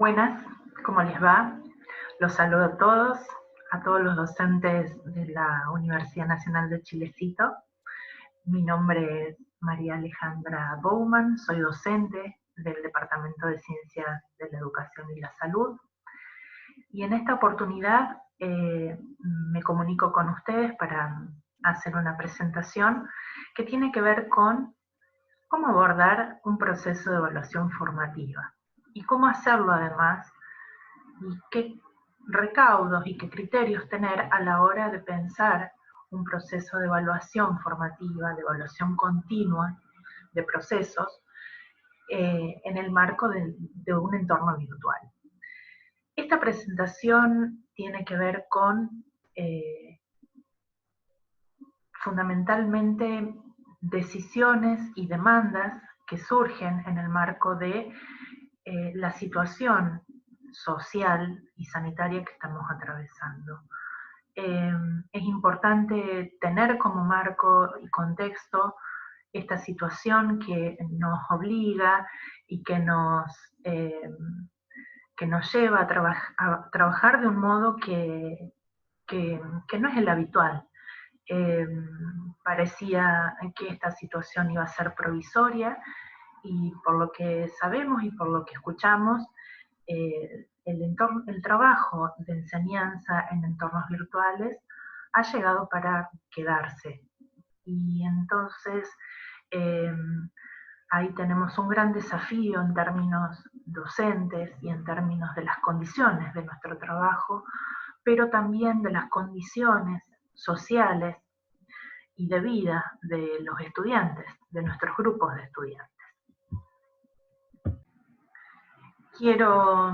Buenas, ¿cómo les va? Los saludo a todos los docentes de la Universidad Nacional de Chilecito. Mi nombre es María Alejandra Bowman, soy docente del Departamento de Ciencias de la Educación y la Salud. Y en esta oportunidad me comunico con ustedes para hacer una presentación que tiene que ver con cómo abordar un proceso de evaluación formativa y cómo hacerlo además y qué recaudos y qué criterios tener a la hora de pensar un proceso de evaluación formativa, de evaluación continua de procesos en el marco de un entorno virtual. Esta presentación tiene que ver con fundamentalmente decisiones y demandas que surgen en el marco de la situación social y sanitaria que estamos atravesando. Es importante tener como marco y contexto esta situación que nos obliga y que nos lleva a trabajar de un modo que no es el habitual. Parecía que esta situación iba a ser provisoria y por lo que sabemos y por lo que escuchamos, el trabajo de enseñanza en entornos virtuales ha llegado para quedarse. Y entonces ahí tenemos un gran desafío en términos docentes y en términos de las condiciones de nuestro trabajo, pero también de las condiciones sociales y de vida de los estudiantes, de nuestros grupos de estudiantes. Quiero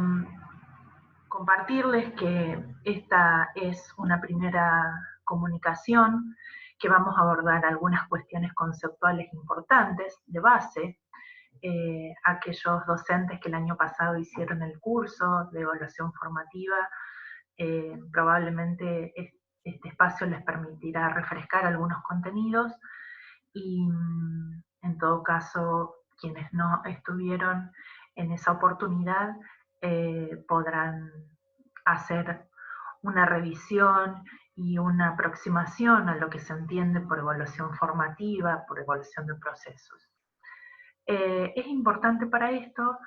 compartirles que esta es una primera comunicación, que vamos a abordar algunas cuestiones conceptuales importantes de base. Aquellos docentes que el año pasado hicieron el curso de evaluación formativa, probablemente este espacio les permitirá refrescar algunos contenidos y en todo caso quienes no estuvieron en esa oportunidad podrán hacer una revisión y una aproximación a lo que se entiende por evaluación formativa, por evaluación de procesos. Es importante para esto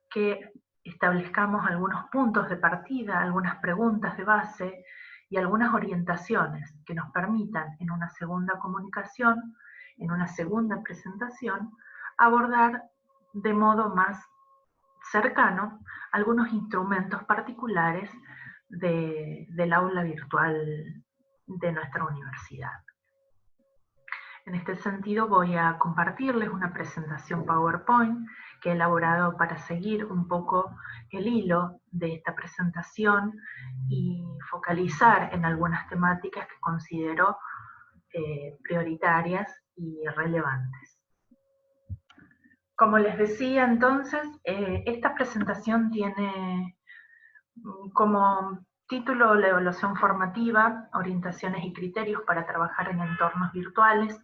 que establezcamos algunos puntos de partida, algunas preguntas de base y algunas orientaciones que nos permitan en una segunda comunicación, en una segunda presentación, abordar de modo más cercano algunos instrumentos particulares del aula virtual de nuestra universidad. En este sentido voy a compartirles una presentación PowerPoint que he elaborado para seguir un poco el hilo de esta presentación y focalizar en algunas temáticas que considero prioritarias y relevantes. Como les decía entonces, esta presentación tiene como título la evaluación formativa, orientaciones y criterios para trabajar en entornos virtuales,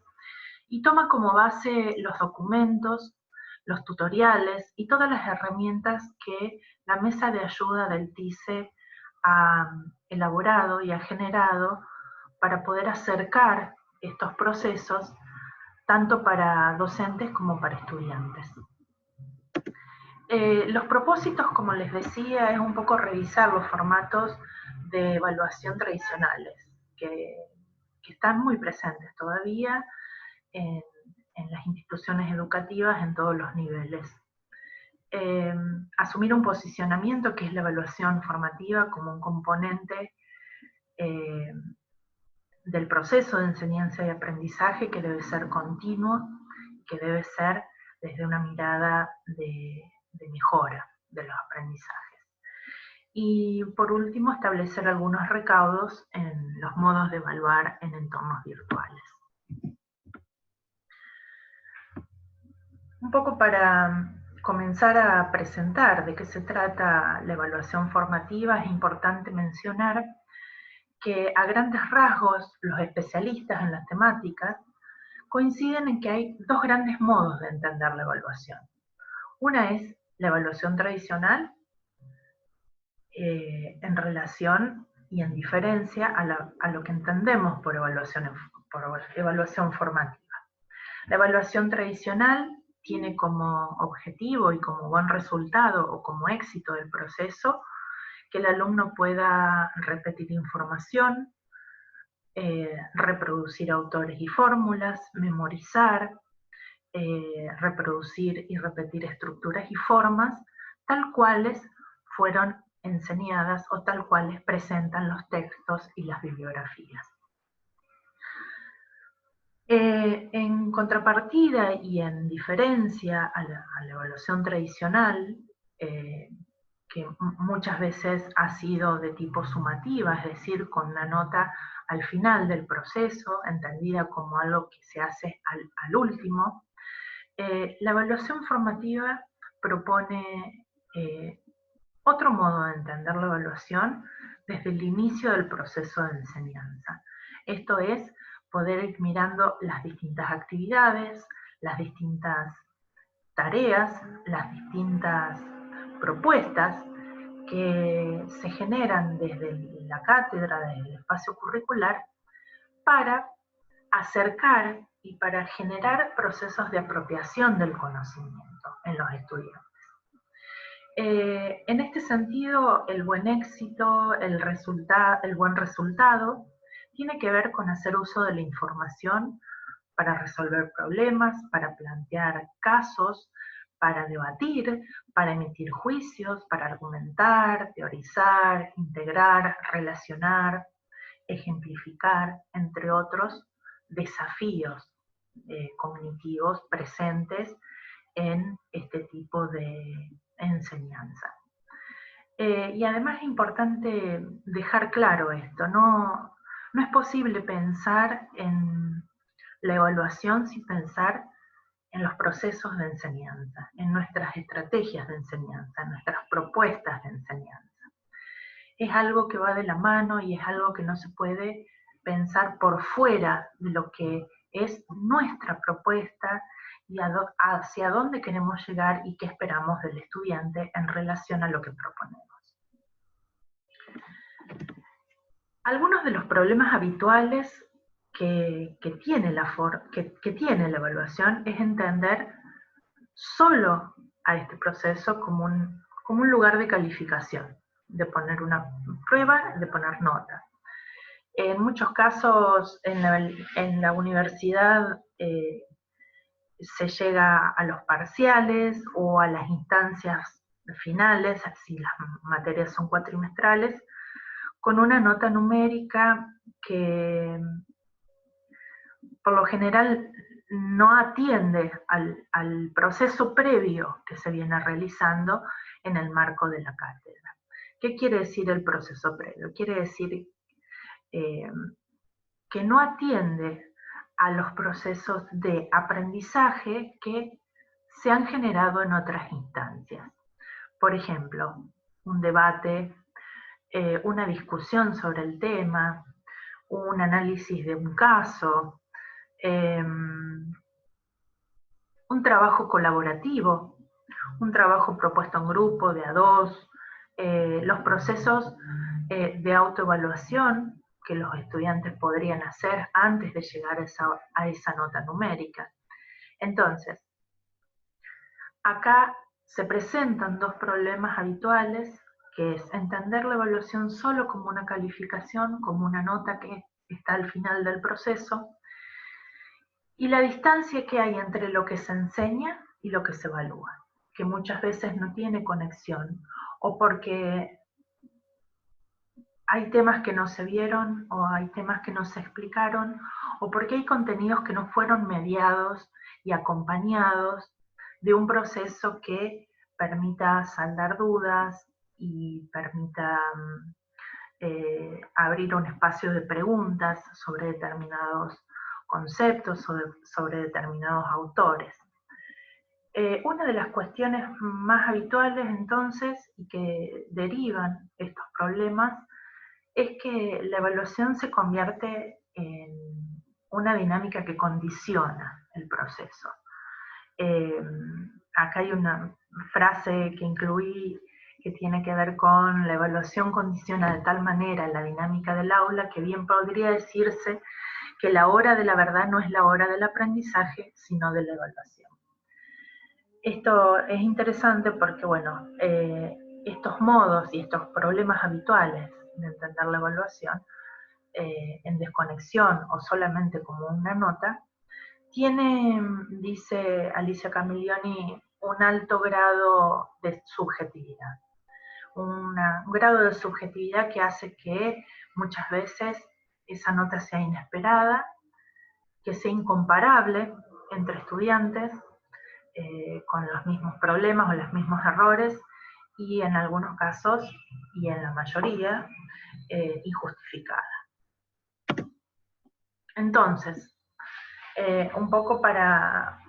y toma como base los documentos, los tutoriales y todas las herramientas que la mesa de ayuda del TICE ha elaborado y ha generado para poder acercar estos procesos tanto para docentes como para estudiantes. Los propósitos, como les decía, es un poco revisar los formatos de evaluación tradicionales, que están muy presentes todavía en las instituciones educativas en todos los niveles. Asumir un posicionamiento que es la evaluación formativa como un componente del proceso de enseñanza y aprendizaje que debe ser continuo, que debe ser desde una mirada de mejora de los aprendizajes. Y por último, establecer algunos recaudos en los modos de evaluar en entornos virtuales. Un poco para comenzar a presentar de qué se trata la evaluación formativa, es importante mencionar que a grandes rasgos los especialistas en las temáticas coinciden en que hay dos grandes modos de entender la evaluación. Una es la evaluación tradicional en relación y en diferencia a lo que entendemos por evaluación formativa. La evaluación tradicional tiene como objetivo y como buen resultado o como éxito del proceso que el alumno pueda repetir información, reproducir autores y fórmulas, memorizar, reproducir y repetir estructuras y formas tal cuales fueron enseñadas o tal cuales presentan los textos y las bibliografías. En contrapartida y en diferencia a la evaluación tradicional, que muchas veces ha sido de tipo sumativa, es decir, con una nota al final del proceso, entendida como algo que se hace al último, la evaluación formativa propone otro modo de entender la evaluación desde el inicio del proceso de enseñanza. Esto es, poder ir mirando las distintas actividades, las distintas tareas, las distintas propuestas que se generan desde la cátedra, desde el espacio curricular, para acercar y para generar procesos de apropiación del conocimiento en los estudiantes. En este sentido, el buen éxito, el buen resultado, tiene que ver con hacer uso de la información para resolver problemas, para plantear casos, para debatir, para emitir juicios, para argumentar, teorizar, integrar, relacionar, ejemplificar, entre otros desafíos cognitivos presentes en este tipo de enseñanza. Y además es importante dejar claro esto, no es posible pensar en la evaluación sin pensar en los procesos de enseñanza, en nuestras estrategias de enseñanza, en nuestras propuestas de enseñanza. Es algo que va de la mano y es algo que no se puede pensar por fuera de lo que es nuestra propuesta y hacia dónde queremos llegar y qué esperamos del estudiante en relación a lo que proponemos. Algunos de los problemas habituales que tiene la evaluación es entender solo a este proceso como un lugar de calificación, de poner una prueba, de poner nota. En muchos casos en la universidad se llega a los parciales o a las instancias finales, si las materias son cuatrimestrales, con una nota numérica que por lo general no atiende al proceso previo que se viene realizando en el marco de la cátedra. ¿Qué quiere decir el proceso previo? Quiere decir que no atiende a los procesos de aprendizaje que se han generado en otras instancias. Por ejemplo, un debate, una discusión sobre el tema, un análisis de un caso, un trabajo colaborativo, un trabajo propuesto en grupo, de a dos, los procesos de autoevaluación que los estudiantes podrían hacer antes de llegar a esa nota numérica. Entonces, acá se presentan dos problemas habituales, que es entender la evaluación solo como una calificación, como una nota que está al final del proceso, y la distancia que hay entre lo que se enseña y lo que se evalúa, que muchas veces no tiene conexión, o porque hay temas que no se vieron, o hay temas que no se explicaron, o porque hay contenidos que no fueron mediados y acompañados de un proceso que permita saldar dudas y permita abrir un espacio de preguntas sobre determinados conceptos, sobre determinados autores. Una de las cuestiones más habituales entonces y que derivan estos problemas es que la evaluación se convierte en una dinámica que condiciona el proceso. Acá hay una frase que incluí que tiene que ver con la evaluación condiciona de tal manera la dinámica del aula que bien podría decirse que la hora de la verdad no es la hora del aprendizaje, sino de la evaluación. Esto es interesante porque, bueno, estos modos y estos problemas habituales de entender la evaluación en desconexión o solamente como una nota, tiene, dice Alicia Camiglioni, un alto grado de subjetividad. Un grado de subjetividad que hace que muchas veces esa nota sea inesperada, que sea incomparable entre estudiantes, con los mismos problemas o los mismos errores, y en algunos casos, y en la mayoría, injustificada. Entonces, un poco para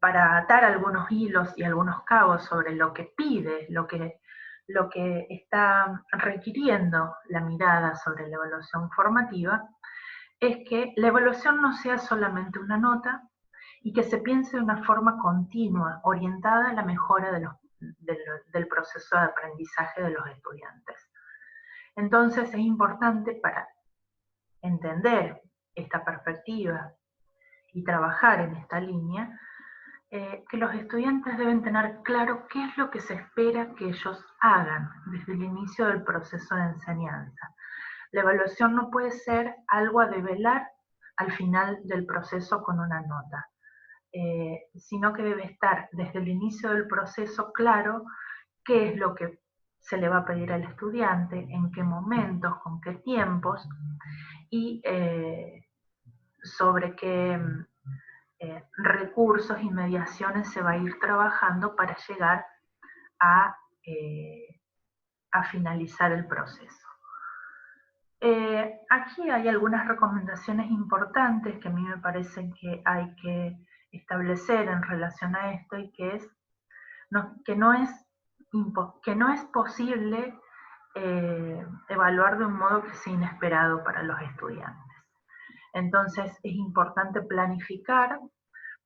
atar algunos hilos y algunos cabos sobre lo que pide, lo que está requiriendo la mirada sobre la evaluación formativa, es que la evaluación no sea solamente una nota y que se piense de una forma continua, orientada a la mejora del proceso de aprendizaje de los estudiantes. Entonces es importante para entender esta perspectiva y trabajar en esta línea, que los estudiantes deben tener claro qué es lo que se espera que ellos hagan desde el inicio del proceso de enseñanza. La evaluación no puede ser algo a develar al final del proceso con una nota, sino que debe estar desde el inicio del proceso claro qué es lo que se le va a pedir al estudiante, en qué momentos, con qué tiempos, y sobre qué recursos y mediaciones se va a ir trabajando para llegar a, a finalizar el proceso. Aquí hay algunas recomendaciones importantes que a mí me parecen que hay que establecer en relación a esto, y que es que no es posible evaluar de un modo que sea inesperado para los estudiantes. Entonces es importante planificar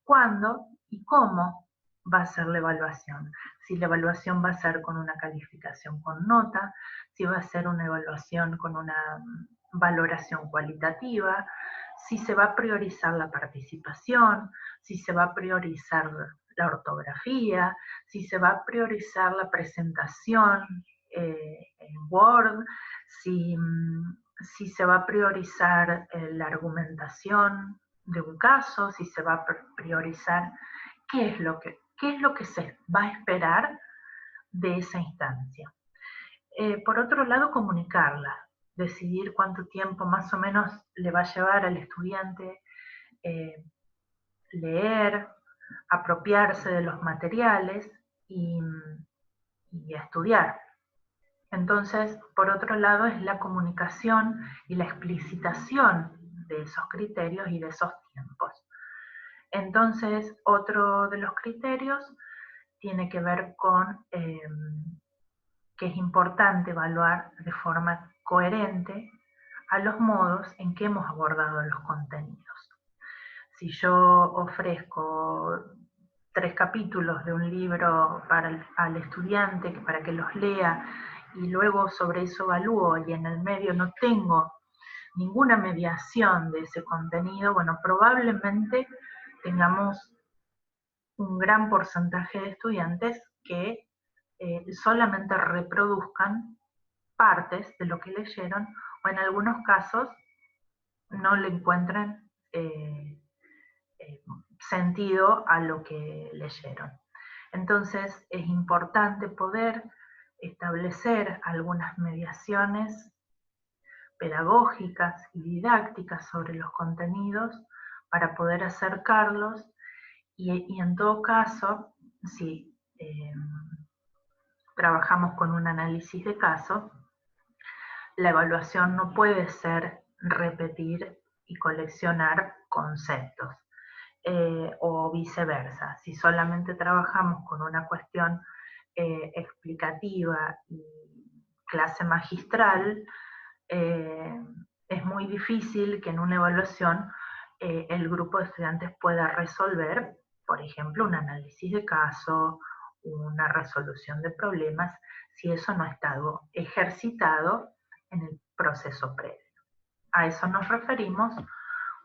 cuándo y cómo va a ser la evaluación. Si la evaluación va a ser con una calificación con nota, si va a ser una evaluación con una valoración cualitativa, si se va a priorizar la participación, si se va a priorizar la ortografía, si se va a priorizar la presentación en Word, si se va a priorizar la argumentación de un caso, si se va a priorizar qué es lo que se va a esperar de esa instancia. Por otro lado, comunicarla, decidir cuánto tiempo más o menos le va a llevar al estudiante leer, apropiarse de los materiales y estudiar. Entonces, por otro lado, es la comunicación y la explicitación de esos criterios y de esos tiempos. Entonces, otro de los criterios tiene que ver con que es importante evaluar de forma coherente a los modos en que hemos abordado los contenidos. Si yo ofrezco 3 capítulos de un libro al estudiante para que los lea, y luego sobre eso evalúo, y en el medio no tengo ninguna mediación de ese contenido, bueno, probablemente tengamos un gran porcentaje de estudiantes que solamente reproduzcan partes de lo que leyeron, o en algunos casos no le encuentren sentido a lo que leyeron. Entonces es importante poder establecer algunas mediaciones pedagógicas y didácticas sobre los contenidos para poder acercarlos, y en todo caso, si trabajamos con un análisis de caso, la evaluación no puede ser repetir y coleccionar conceptos, o viceversa. Si solamente trabajamos con una cuestión explicativa y clase magistral, es muy difícil que en una evaluación el grupo de estudiantes pueda resolver, por ejemplo, un análisis de caso, una resolución de problemas si eso no ha estado ejercitado en el proceso previo. A eso nos referimos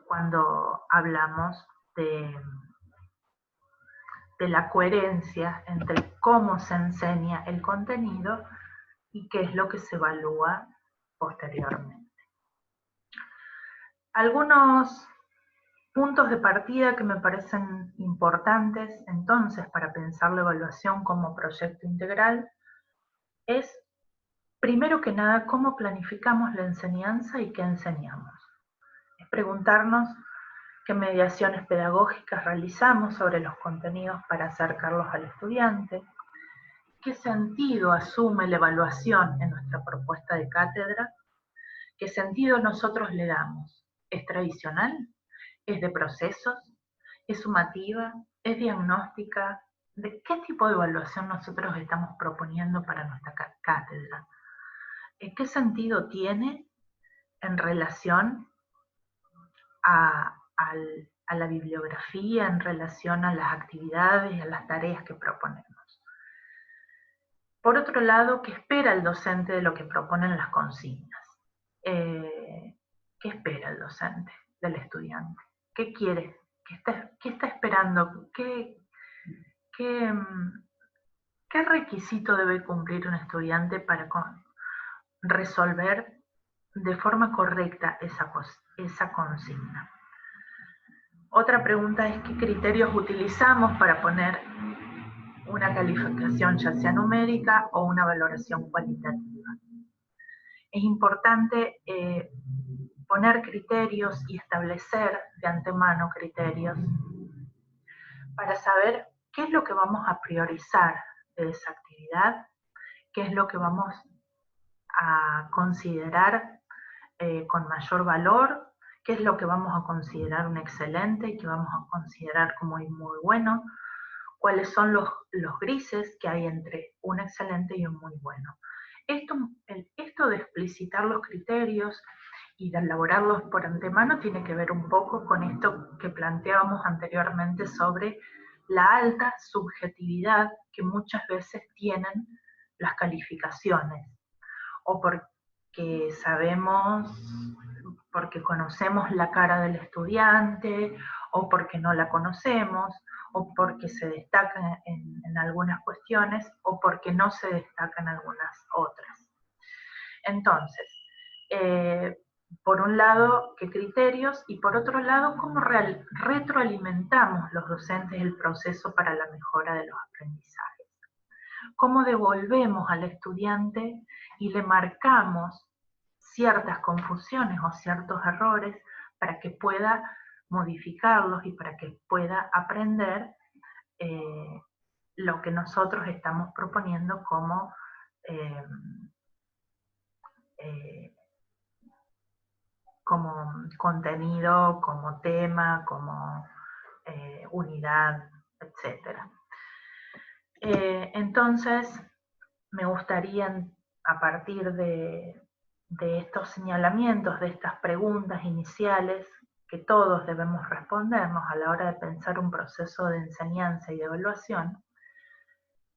cuando hablamos de la coherencia entre cómo se enseña el contenido y qué es lo que se evalúa posteriormente. Algunos puntos de partida que me parecen importantes entonces para pensar la evaluación como proyecto integral es, primero que nada, cómo planificamos la enseñanza y qué enseñamos. Es preguntarnos qué mediaciones pedagógicas realizamos sobre los contenidos para acercarlos al estudiante, qué sentido asume la evaluación en nuestra propuesta de cátedra, qué sentido nosotros le damos. ¿Es tradicional? ¿Es de procesos? ¿Es sumativa? ¿Es diagnóstica? ¿De qué tipo de evaluación nosotros estamos proponiendo para nuestra cátedra? ¿Qué sentido tiene en relación a la bibliografía, en relación a las actividades y a las tareas que proponemos? Por otro lado, ¿qué espera el docente de lo que proponen las consignas? ¿Qué espera el docente del estudiante? ¿Qué quiere? ¿Qué está esperando? ¿Qué requisito debe cumplir un estudiante para resolver de forma correcta esa consigna? Otra pregunta es qué criterios utilizamos para poner una calificación, ya sea numérica o una valoración cualitativa. Es importante poner criterios y establecer de antemano criterios para saber qué es lo que vamos a priorizar de esa actividad, qué es lo que vamos a considerar con mayor valor, qué es lo que vamos a considerar un excelente y qué vamos a considerar como muy bueno, cuáles son los grises que hay entre un excelente y un muy bueno. Esto de explicitar los criterios y de elaborarlos por antemano tiene que ver un poco con esto que planteábamos anteriormente sobre la alta subjetividad que muchas veces tienen las calificaciones, o porque sabemos, porque conocemos la cara del estudiante, o porque no la conocemos, o porque se destaca en algunas cuestiones, o porque no se destaca en algunas otras. Entonces, por un lado, qué criterios, y por otro lado, cómo retroalimentamos los docentes el proceso para la mejora de los aprendizajes. Cómo devolvemos al estudiante y le marcamos ciertas confusiones o ciertos errores para que pueda modificarlos y para que pueda aprender lo que nosotros estamos proponiendo como contenido, como tema, como unidad, etc. Entonces, me gustaría, a partir de estos señalamientos, de estas preguntas iniciales que todos debemos respondernos a la hora de pensar un proceso de enseñanza y de evaluación,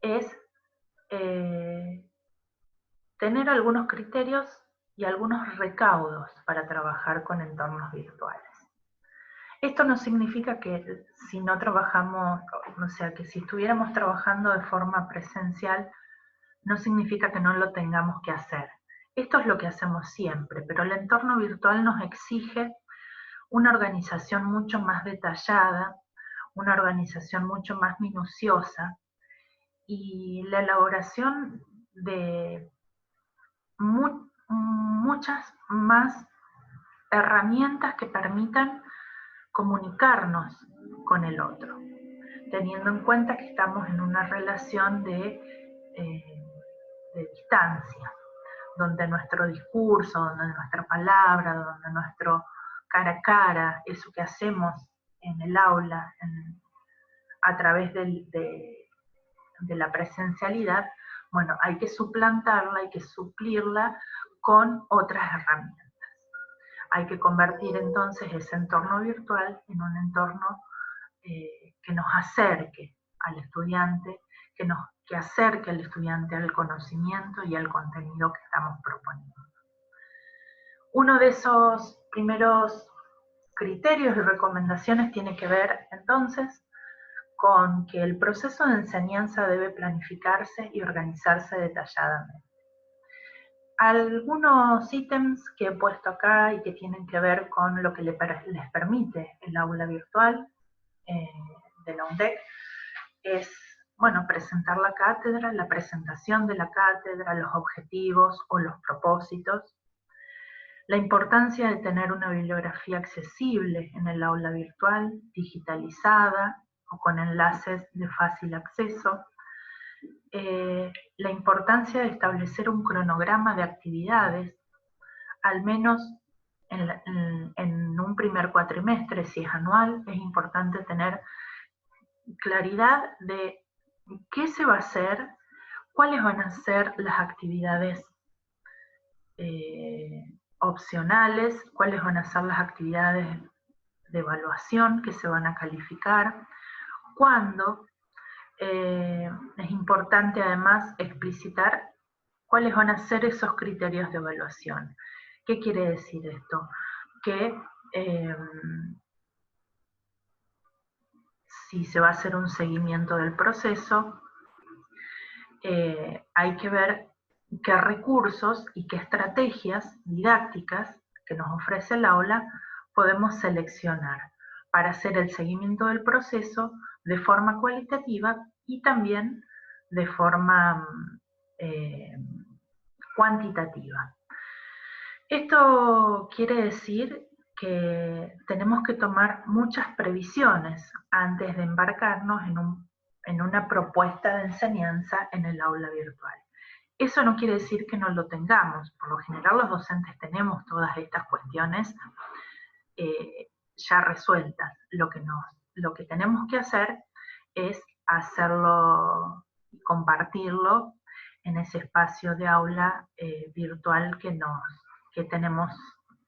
es tener algunos criterios y algunos recaudos para trabajar con entornos virtuales. Esto no significa que si no trabajamos, o sea, que si estuviéramos trabajando de forma presencial, no significa que no lo tengamos que hacer. Esto es lo que hacemos siempre, pero el entorno virtual nos exige una organización mucho más detallada, una organización mucho más minuciosa y la elaboración de muchas más herramientas que permitan comunicarnos con el otro, teniendo en cuenta que estamos en una relación de distancia, donde nuestro discurso, donde nuestra palabra, donde nuestro cara a cara, eso que hacemos en el aula, a través de la presencialidad, bueno, hay que suplantarla, hay que suplirla con otras herramientas. Hay que convertir entonces ese entorno virtual en un entorno que nos acerque al estudiante, que nos que acerque al estudiante al conocimiento y al contenido que estamos proponiendo. Uno de esos primeros criterios y recomendaciones tiene que ver entonces con que el proceso de enseñanza debe planificarse y organizarse detalladamente. Algunos ítems que he puesto acá y que tienen que ver con lo que les permite el aula virtual de la UNDEC es, bueno, presentar la cátedra, la presentación de la cátedra, los objetivos o los propósitos, la importancia de tener una bibliografía accesible en el aula virtual, digitalizada o con enlaces de fácil acceso, la importancia de establecer un cronograma de actividades, al menos en un primer cuatrimestre, si es anual, es importante tener claridad de qué se va a hacer, cuáles van a ser las actividades opcionales, cuáles van a ser las actividades de evaluación que se van a calificar, cuándo. Es importante además explicitar cuáles van a ser esos criterios de evaluación. ¿Qué quiere decir esto? Que si se va a hacer un seguimiento del proceso, hay que ver qué recursos y qué estrategias didácticas que nos ofrece el aula podemos seleccionar para hacer el seguimiento del proceso de forma cualitativa y también de forma cuantitativa. Esto quiere decir que tenemos que tomar muchas previsiones antes de embarcarnos en una propuesta de enseñanza en el aula virtual. Eso no quiere decir que no lo tengamos. Por lo general los docentes tenemos todas estas cuestiones ya resueltas. Lo que tenemos que hacer es hacerlo y compartirlo en ese espacio de aula virtual que tenemos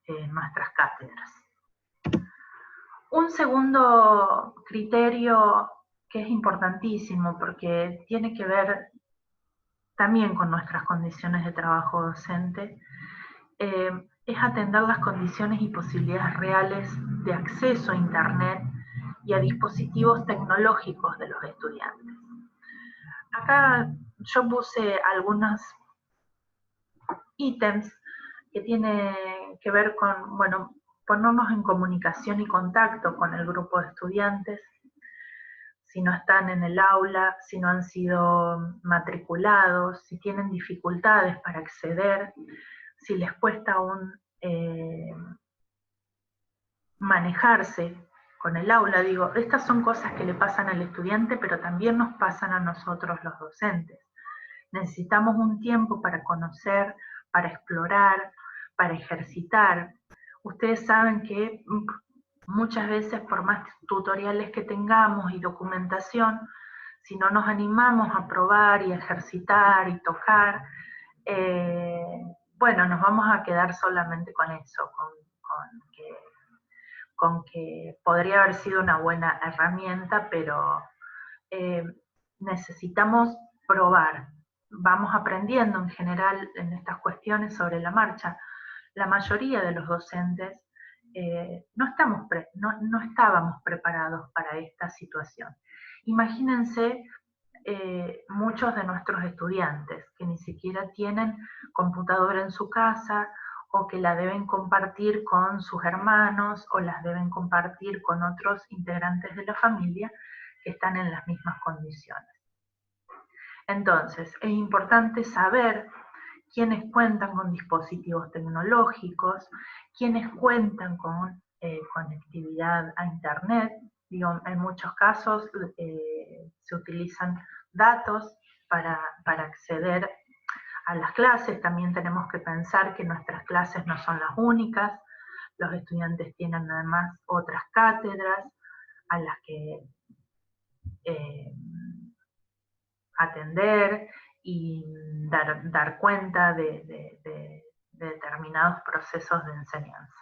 en nuestras cátedras. Un segundo criterio que es importantísimo porque tiene que ver también con nuestras condiciones de trabajo docente, es atender las condiciones y posibilidades reales de acceso a Internet y a dispositivos tecnológicos de los estudiantes. Acá yo puse algunos ítems que tienen que ver con, bueno, ponernos en comunicación y contacto con el grupo de estudiantes, si no están en el aula, si no han sido matriculados, si tienen dificultades para acceder, si les cuesta aún manejarse con el aula. Digo, estas son cosas que le pasan al estudiante, pero también nos pasan a nosotros los docentes. Necesitamos un tiempo para conocer, para explorar, para ejercitar. Ustedes saben que muchas veces, por más tutoriales que tengamos y documentación, si no nos animamos a probar y a ejercitar y tocar, bueno, nos vamos a quedar solamente con eso, con que podría haber sido una buena herramienta, pero necesitamos probar. Vamos aprendiendo en general en estas cuestiones sobre la marcha. La mayoría de los docentes no estábamos preparados para esta situación. Imagínense muchos de nuestros estudiantes que ni siquiera tienen computadora en su casa o que la deben compartir con sus hermanos o las deben compartir con otros integrantes de la familia que están en las mismas condiciones. Entonces, es importante saber quiénes cuentan con dispositivos tecnológicos, quiénes cuentan con conectividad a Internet. Digo, en muchos casos se utilizan datos para acceder a las clases. También tenemos que pensar que nuestras clases no son las únicas. Los estudiantes tienen además otras cátedras a las que atender y dar cuenta de determinados procesos de enseñanza.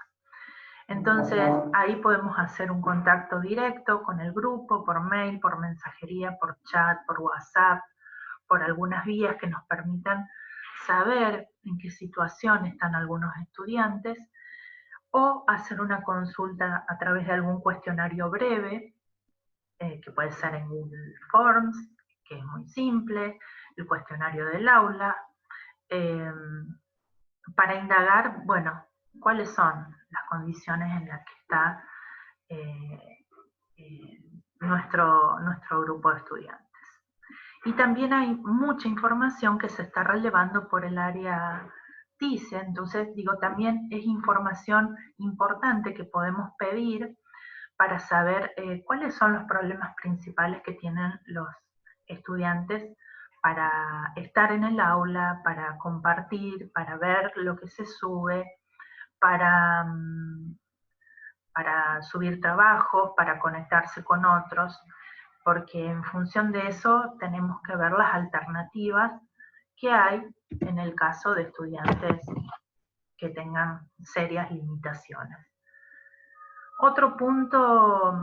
Entonces, ahí podemos hacer un contacto directo con el grupo, por mail, por mensajería, por chat, por WhatsApp, por algunas vías que nos permitan saber en qué situación están algunos estudiantes, o hacer una consulta a través de algún cuestionario breve, que puede ser en Google Forms, que es muy simple, el cuestionario del aula, para indagar, bueno, cuáles son las condiciones en las que está nuestro grupo de estudiantes. Y también hay mucha información que se está relevando por el área TICE, entonces digo, también es información importante que podemos pedir para saber cuáles son los problemas principales que tienen los estudiantes para estar en el aula, para compartir, para ver lo que se sube, para subir trabajos, para conectarse con otros, porque en función de eso tenemos que ver las alternativas que hay en el caso de estudiantes que tengan serias limitaciones. Otro punto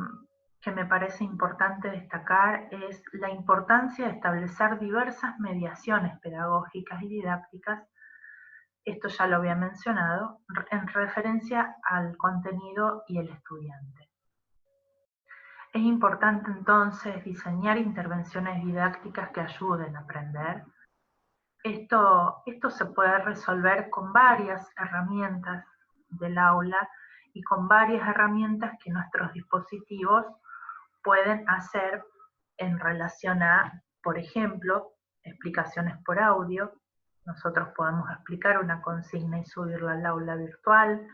que me parece importante destacar es la importancia de establecer diversas mediaciones pedagógicas y didácticas, esto ya lo había mencionado, en referencia al contenido y el estudiante. Es importante entonces diseñar intervenciones didácticas que ayuden a aprender. Esto se puede resolver con varias herramientas del aula y con varias herramientas que nuestros dispositivos pueden hacer en relación a, por ejemplo, explicaciones por audio. Nosotros podemos explicar una consigna y subirla al aula virtual.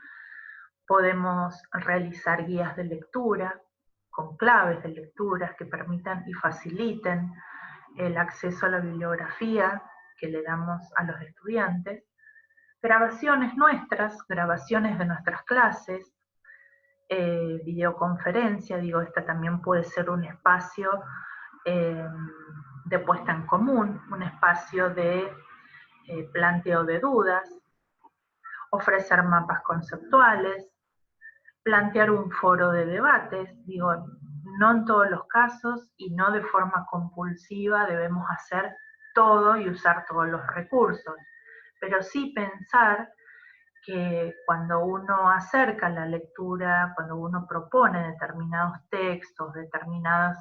Podemos realizar guías de lectura con claves de lecturas que permitan y faciliten el acceso a la bibliografía que le damos a los estudiantes. Grabaciones nuestras, grabaciones de nuestras clases, videoconferencia, digo, esta también puede ser un espacio de puesta en común, un espacio de planteo de dudas, ofrecer mapas conceptuales, plantear un foro de debates, digo, no en todos los casos y no de forma compulsiva debemos hacer todo y usar todos los recursos, pero sí pensar que cuando uno acerca la lectura, cuando uno propone determinados textos, determinados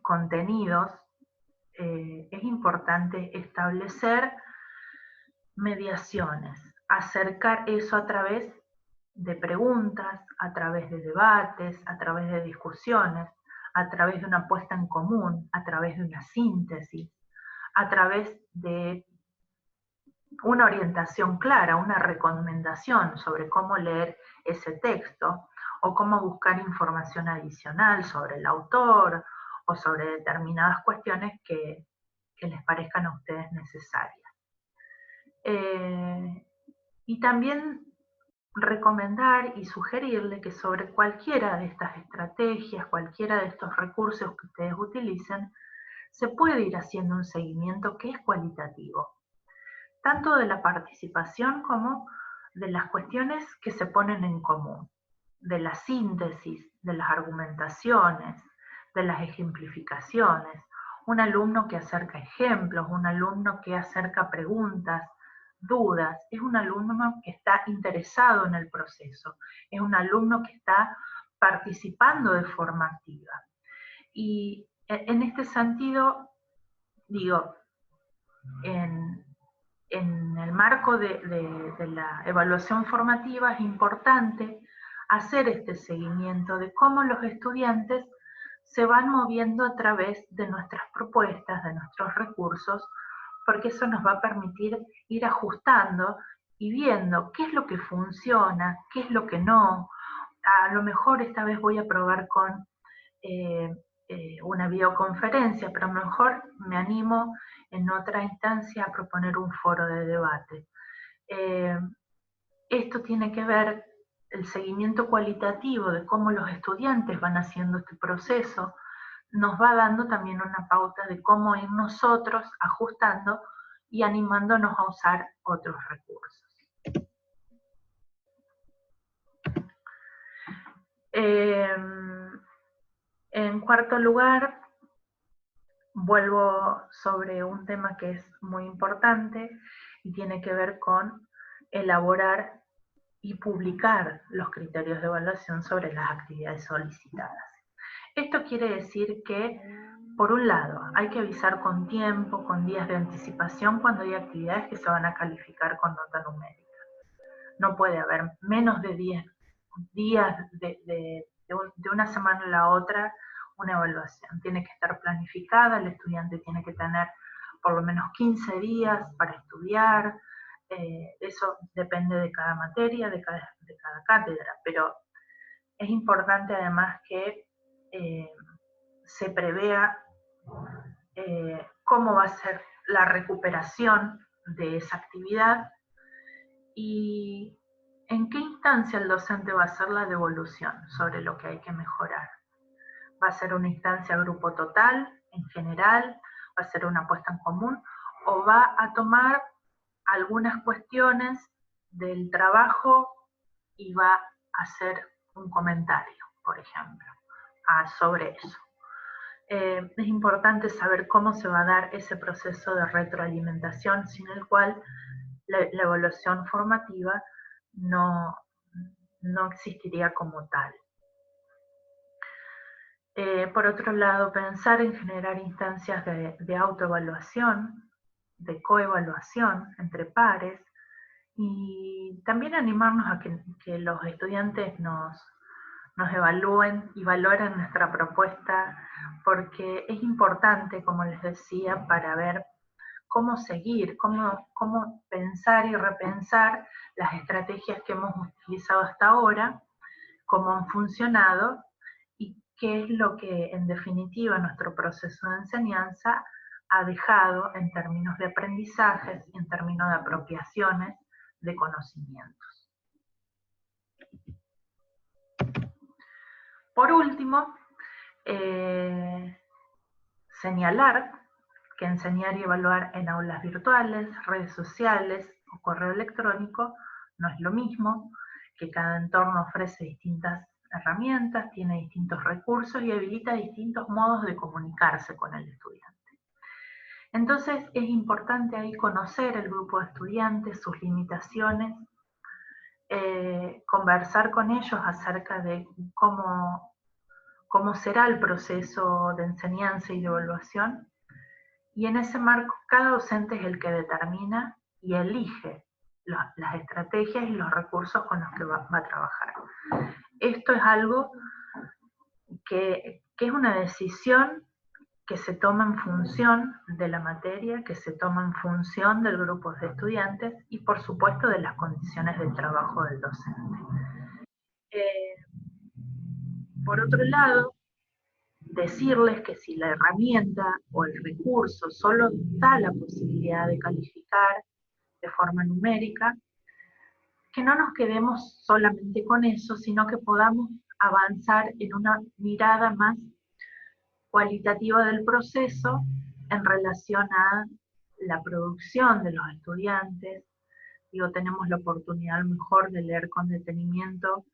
contenidos, es importante establecer mediaciones, acercar eso a través de preguntas, a través de debates, a través de discusiones, a través de una puesta en común, a través de una síntesis, a través de una orientación clara, una recomendación sobre cómo leer ese texto o cómo buscar información adicional sobre el autor o sobre determinadas cuestiones que les parezcan a ustedes necesarias. Y también recomendar y sugerirle que sobre cualquiera de estas estrategias, cualquiera de estos recursos que ustedes utilicen, se puede ir haciendo un seguimiento que es cualitativo, tanto de la participación como de las cuestiones que se ponen en común, de la síntesis, de las argumentaciones, de las ejemplificaciones, un alumno que acerca ejemplos, un alumno que acerca preguntas, dudas, es un alumno que está interesado en el proceso, es un alumno que está participando de forma activa. Y en este sentido, digo, en el marco de la evaluación formativa es importante hacer este seguimiento de cómo los estudiantes se van moviendo a través de nuestras propuestas, de nuestros recursos, porque eso nos va a permitir ir ajustando y viendo qué es lo que funciona, qué es lo que no. A lo mejor esta vez voy a probar con una videoconferencia, pero a lo mejor me animo en otra instancia a proponer un foro de debate. Esto tiene que ver el seguimiento cualitativo de cómo los estudiantes van haciendo este proceso, nos va dando también una pauta de cómo ir nosotros ajustando y animándonos a usar otros recursos. En cuarto lugar, vuelvo sobre un tema que es muy importante y tiene que ver con elaborar y publicar los criterios de evaluación sobre las actividades solicitadas. Esto quiere decir que, por un lado, hay que avisar con tiempo, con días de anticipación, cuando hay actividades que se van a calificar con nota numérica. No puede haber menos de 10 días de una semana a la otra una evaluación. Tiene que estar planificada, el estudiante tiene que tener por lo menos 15 días para estudiar. Eso depende de cada materia, de cada cátedra, pero es importante además que se prevea cómo va a ser la recuperación de esa actividad y en qué instancia el docente va a hacer la devolución sobre lo que hay que mejorar. ¿Va a ser una instancia grupo total, en general? ¿Va a ser una puesta en común? ¿O va a tomar algunas cuestiones del trabajo y va a hacer un comentario, por ejemplo, sobre eso? Es importante saber cómo se va a dar ese proceso de retroalimentación, sin el cual la evaluación formativa no existiría como tal. Por otro lado, pensar en generar instancias de autoevaluación, de coevaluación entre pares, y también animarnos a que los estudiantes nos evalúen y valoren nuestra propuesta, porque es importante, como les decía, para ver cómo seguir, cómo pensar y repensar las estrategias que hemos utilizado hasta ahora, cómo han funcionado y qué es lo que en definitiva nuestro proceso de enseñanza ha dejado en términos de aprendizajes y en términos de apropiaciones de conocimientos. Por último, señalar que enseñar y evaluar en aulas virtuales, redes sociales o correo electrónico no es lo mismo, que cada entorno ofrece distintas herramientas, tiene distintos recursos y habilita distintos modos de comunicarse con el estudiante. Entonces es importante ahí conocer el grupo de estudiantes, sus limitaciones, conversar con ellos acerca de cómo será el proceso de enseñanza y de evaluación, y en ese marco cada docente es el que determina y elige las estrategias y los recursos con los que va a trabajar. Esto es algo que es una decisión que se toma en función de la materia, que se toma en función del grupo de estudiantes y por supuesto de las condiciones del trabajo del docente. Por otro lado, decirles que si la herramienta o el recurso solo da la posibilidad de calificar de forma numérica, que no nos quedemos solamente con eso, sino que podamos avanzar en una mirada más cualitativa del proceso en relación a la producción de los estudiantes. Digo, tenemos la oportunidad a lo mejor de leer con detenimiento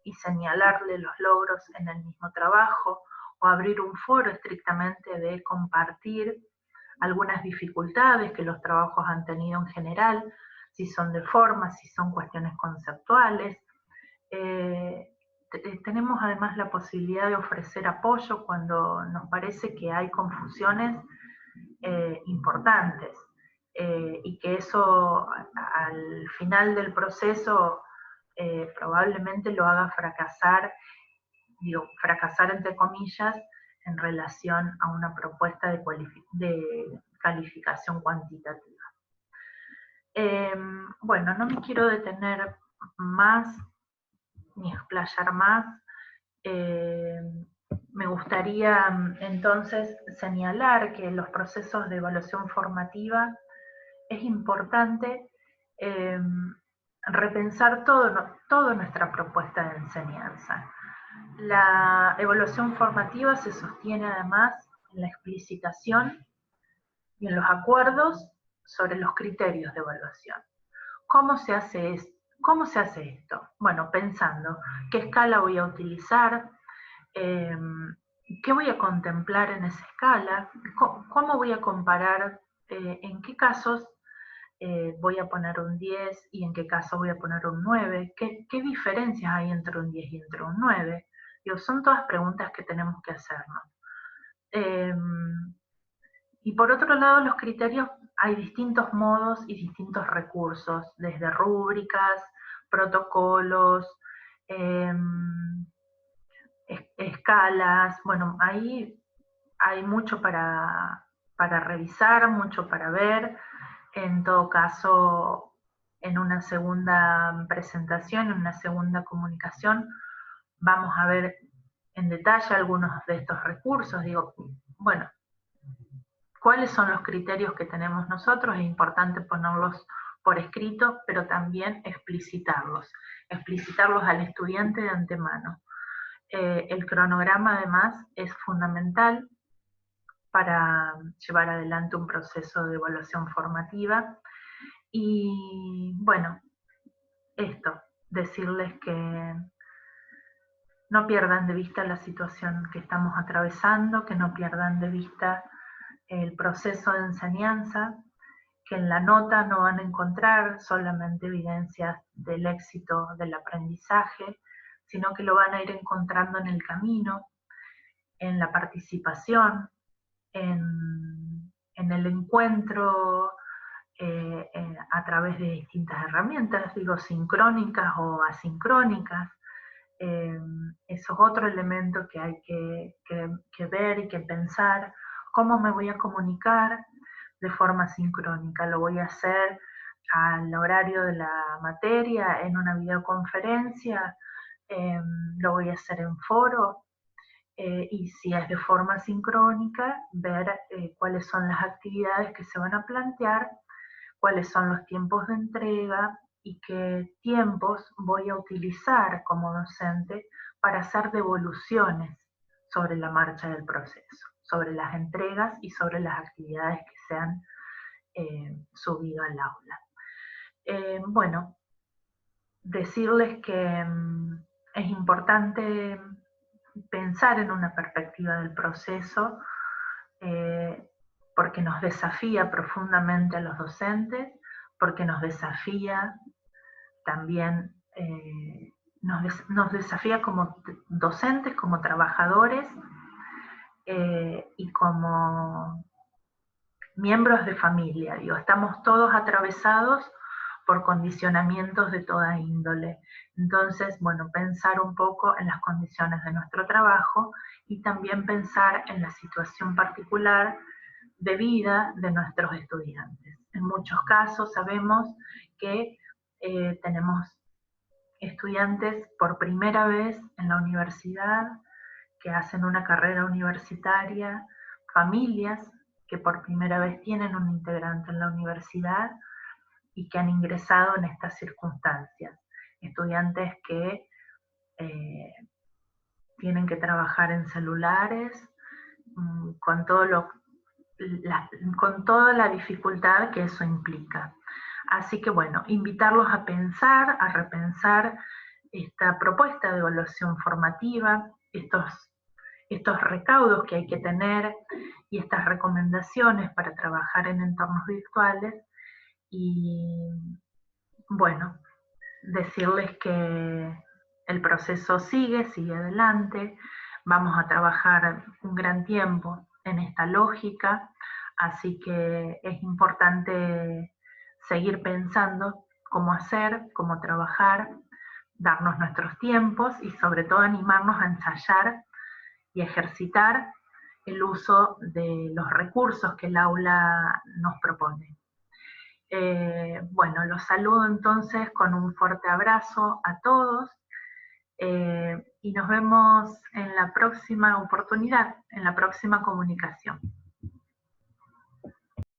y señalarle los logros en el mismo trabajo, o abrir un foro estrictamente de compartir algunas dificultades que los trabajos han tenido en general, si son de forma, si son cuestiones conceptuales. Tenemos además la posibilidad de ofrecer apoyo cuando nos parece que hay confusiones importantes, y que eso al final del proceso probablemente lo haga fracasar, digo, fracasar entre comillas, en relación a una propuesta de calificación cuantitativa. Bueno, no me quiero detener más, ni explayar más. Me gustaría entonces señalar que en los procesos de evaluación formativa es importante repensar toda nuestra propuesta de enseñanza. La evaluación formativa se sostiene además en la explicitación y en los acuerdos sobre los criterios de evaluación. ¿Cómo se hace esto? Bueno, pensando qué escala voy a utilizar, ¿Qué voy a contemplar en esa escala? ¿Cómo voy a comparar en qué casos voy a poner un 10 y en qué caso voy a poner un 9? ¿Qué diferencias hay entre un 10 y entre un 9? Digo, son todas preguntas que tenemos que hacernos. Y por otro lado, los criterios, hay distintos modos y distintos recursos, desde rúbricas, protocolos, eh, escalas. Bueno, ahí hay mucho para revisar, mucho para ver. En todo caso, en una segunda presentación, en una segunda comunicación, vamos a ver en detalle algunos de estos recursos. Digo, bueno, ¿cuáles son los criterios que tenemos nosotros? Es importante ponerlos por escrito, pero también explicitarlos al estudiante de antemano. El cronograma, además, es fundamental para llevar adelante un proceso de evaluación formativa. Y bueno, esto, decirles que no pierdan de vista la situación que estamos atravesando, que no pierdan de vista el proceso de enseñanza, que en la nota no van a encontrar solamente evidencias del éxito del aprendizaje, sino que lo van a ir encontrando en el camino, en la participación, en el encuentro a través de distintas herramientas, digo, sincrónicas o asincrónicas. Eso es otro elemento que hay que ver y que pensar. ¿Cómo me voy a comunicar de forma sincrónica? ¿Lo voy a hacer al horario de la materia, en una videoconferencia? ¿Lo voy a hacer en foro? Y si es de forma sincrónica, ver cuáles son las actividades que se van a plantear, cuáles son los tiempos de entrega y qué tiempos voy a utilizar como docente para hacer devoluciones sobre la marcha del proceso, sobre las entregas y sobre las actividades que se han subido al aula. Bueno, decirles que es importante pensar en una perspectiva del proceso porque nos desafía profundamente a los docentes, porque nos desafía también, nos desafía como docentes, como trabajadores y como miembros de familia. Digo, estamos todos atravesados por condicionamientos de toda índole. Entonces, bueno, pensar un poco en las condiciones de nuestro trabajo y también pensar en la situación particular de vida de nuestros estudiantes. En muchos casos sabemos que tenemos estudiantes por primera vez en la universidad, que hacen una carrera universitaria, familias que por primera vez tienen un integrante en la universidad y que han ingresado en estas circunstancias. Estudiantes que tienen que trabajar en celulares, con con toda la dificultad que eso implica. Así que bueno, invitarlos a pensar, a repensar esta propuesta de evaluación formativa, estos recaudos que hay que tener y estas recomendaciones para trabajar en entornos virtuales. Y bueno, decirles que el proceso sigue adelante, vamos a trabajar un gran tiempo en esta lógica, así que es importante seguir pensando cómo hacer, cómo trabajar, darnos nuestros tiempos y sobre todo animarnos a ensayar y ejercitar el uso de los recursos que el aula nos propone. Bueno, los saludo entonces con un fuerte abrazo a todos y nos vemos en la próxima oportunidad, en la próxima comunicación.